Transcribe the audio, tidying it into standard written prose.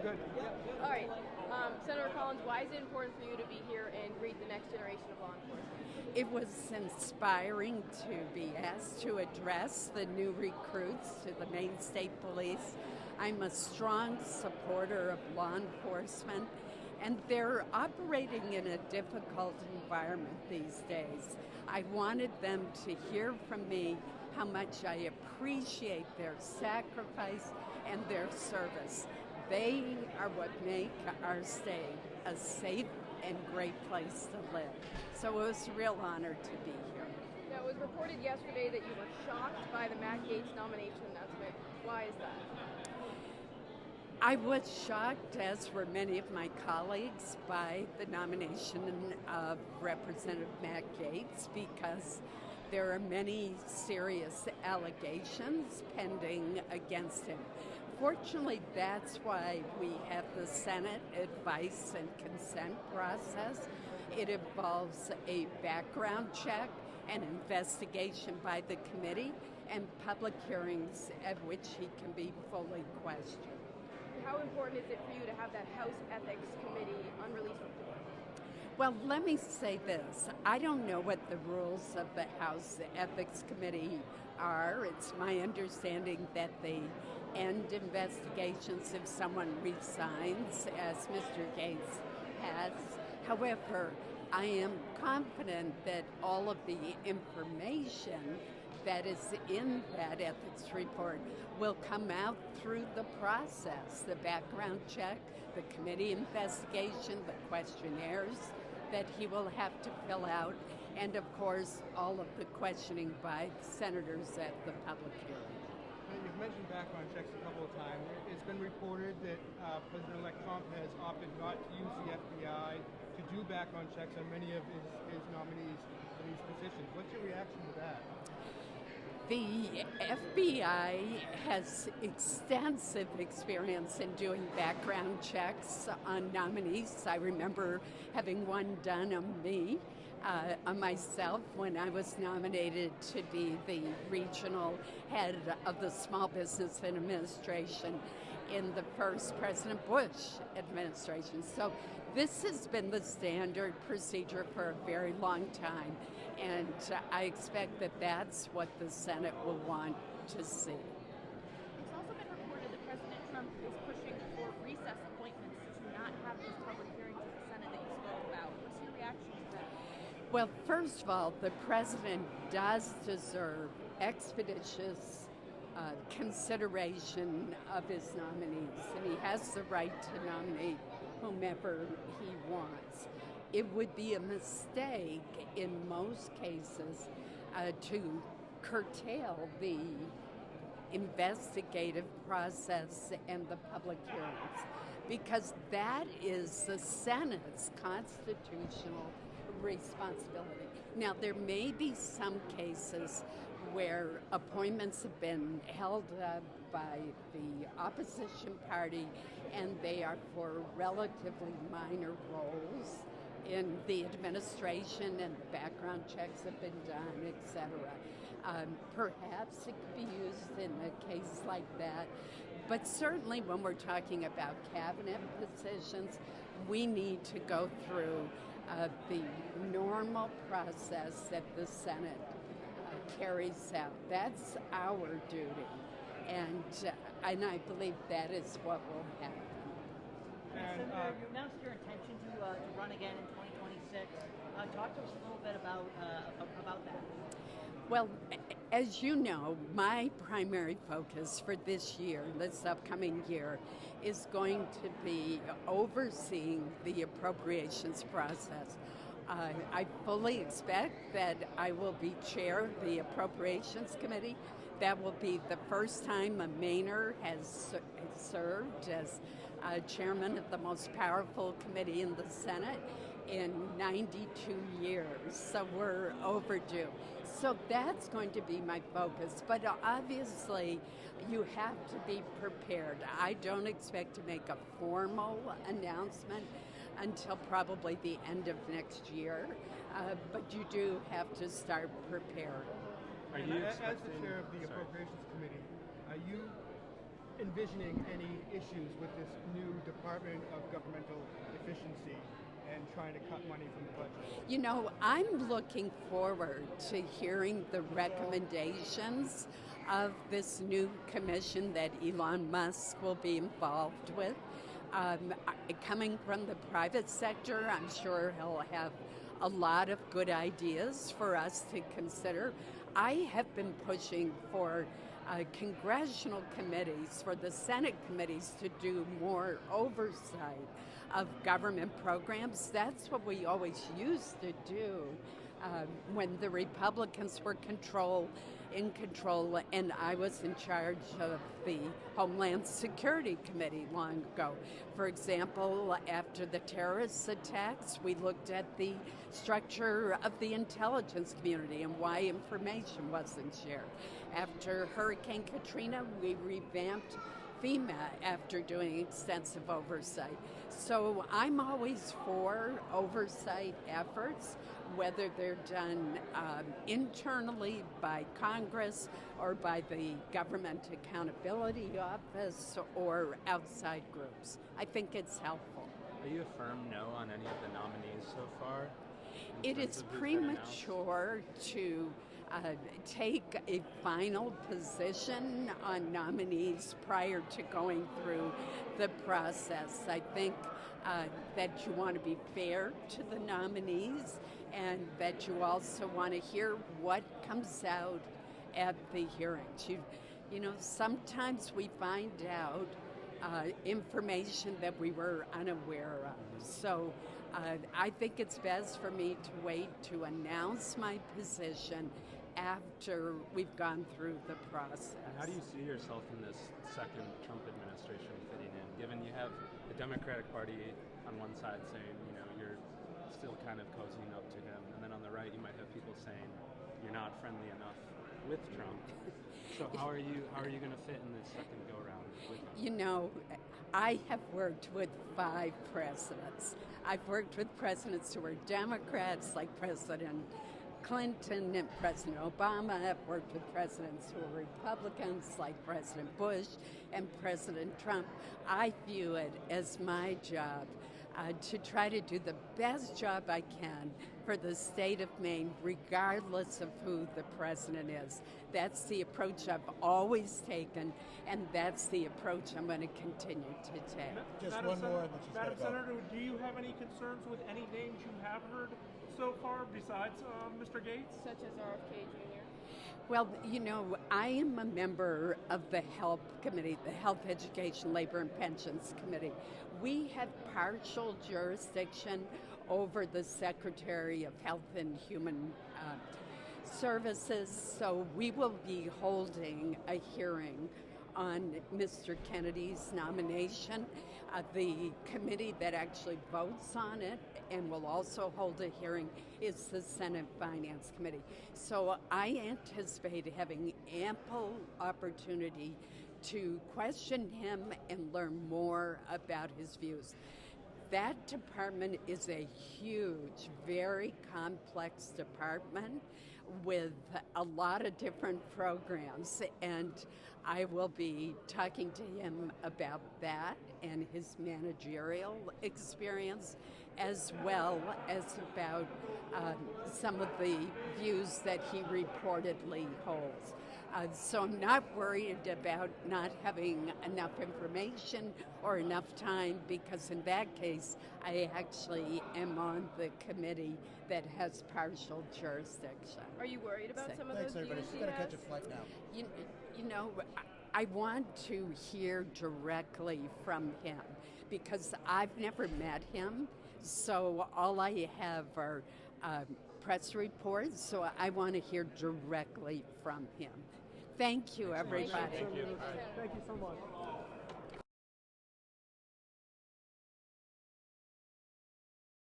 Good. All right. Senator Collins, why is it important for you to be here and greet the next generation of law enforcement? It was inspiring to be asked to address the new recruits to the Maine State Police. I'm a strong supporter of law enforcement, and they're operating in a difficult environment these days. I wanted them to hear from me how much I appreciate their sacrifice and their service. They are what make our state a safe and great place to live. So it was a real honor to be here. Now, it was reported yesterday that you were shocked by the Matt Gaetz nomination announcement. Why is that? I was shocked, as were many of my colleagues, by the nomination of Representative Matt Gaetz because there are many serious allegations pending against him. Fortunately, that's why we have the Senate advice and consent process. It involves a background check, an investigation by the committee, and public hearings at which he can be fully questioned. How important is it for you to have that House Ethics Committee unreleased report? Well, let me say this. I don't know what the rules of the House Ethics Committee are. It's my understanding that they end investigations if someone resigns, as Mr. Gaetz has. However, I am confident that all of the information that is in that ethics report will come out through the process, the background check, the committee investigation, the questionnaires that he will have to fill out, and of course all of the questioning by senators at the public hearing. You've mentioned background checks a couple of times. It's been reported that President-elect Trump has opted not to use the FBI to do background checks on many of his nominees for these positions. What's your reaction to that? The FBI has extensive experience in doing background checks on nominees. I remember having one done on me, on myself, when I was nominated to be the regional head of the Small Business Administration in the first President Bush administration. So this has been the standard procedure for a very long time, and I expect that that's what the Senate will want to see. It's also been reported that President Trump is pushing for recess appointments to not have these public hearings in the Senate that you spoke about. What's your reaction to that? Well, first of all, the president does deserve expeditious consideration of his nominees, and he has the right to nominate whomever he wants. It would be a mistake in most cases to curtail the investigative process and the public hearings, because that is the Senate's constitutional responsibility. Now, there may be some cases where appointments have been held up by the opposition party and they are for relatively minor roles in the administration and background checks have been done, etc. Perhaps it could be used in a case like that. But certainly when we're talking about cabinet positions, we need to go through the normal process that the Senate carries out. That's our duty, and I believe that is what will happen. Senator, you announced your intention to run again in 2026. Talk to us a little bit about that. Well, as you know, my primary focus for this year, this upcoming year, is going to be overseeing the appropriations process. I fully expect that I will be chair of the Appropriations Committee. That will be the first time a Mainer has served as chairman of the most powerful committee in the Senate in 92 years, so we're overdue. So that's going to be my focus, but obviously you have to be prepared. I don't expect to make a formal announcement until probably the end of next year, but you do have to start preparing. As the chair of the Appropriations Committee, are you envisioning any issues with this new Department of Governmental Efficiency and trying to cut money from the budget? You know, I'm looking forward to hearing the recommendations of this new commission that Elon Musk will be involved with. Coming from the private sector, I'm sure he'll have a lot of good ideas for us to consider. I have been pushing for congressional committees, for the Senate committees to do more oversight of government programs. That's what we always used to do when the Republicans were in control, and I was in charge of the Homeland Security Committee long ago. For example, after the terrorist attacks, we looked at the structure of the intelligence community and why information wasn't shared. After Hurricane Katrina, we revamped FEMA after doing extensive oversight. So I'm always for oversight efforts, whether they're done internally by Congress or by the Government Accountability Office or outside groups. I think it's helpful. Are you a firm no on any of the nominees so far? It is premature to take a final position on nominees prior to going through the process. I think that you want to be fair to the nominees and that you also want to hear what comes out at the hearings. You know, sometimes we find out information that we were unaware of. So I think it's best for me to wait to announce my position after we've gone through the process. How do you see yourself in this second Trump administration fitting in, given you have the Democratic Party on one side saying, you know, you're still kind of cozying up to him, and then on the right you might have people saying you're not friendly enough with Trump. So how are you going to fit in this second go-round with him? You know, I have worked with 5 presidents. I've worked with presidents who were Democrats, like President Clinton and President Obama. I've worked with presidents who were Republicans, like President Bush and President Trump. I view it as my job to try to do the best job I can for the state of Maine, regardless of who the president is. That's the approach I've always taken, and that's the approach I'm going to continue to take. Just one more, and then she's Madam gotta go. Senator, do you have any concerns with any names you have heard so far besides Mr. Gaetz? Such as RFK Jr. Well, you know, I am a member of the HELP Committee, the Health, Education, Labor, and Pensions Committee. We have partial jurisdiction over the Secretary of Health and Human Services, so we will be holding a hearing on Mr. Kennedy's nomination. The committee that actually votes on it and will also hold a hearing is the Senate Finance Committee. So I anticipate having ample opportunity to question him and learn more about his views. That department is a huge, very complex department with a lot of different programs, and I will be talking to him about that and his managerial experience, as well as about some of the views that he reportedly holds. So I'm not worried about not having enough information or enough time, because in that case, I actually am on the committee that has partial jurisdiction. Are you worried about some of Thanks, those everybody. views She's he got to has? catch a flight now. You know, I want to hear directly from him, because I've never met him, so all I have are press reports, so I want to hear directly from him. Thank you, everybody. Thank you so much.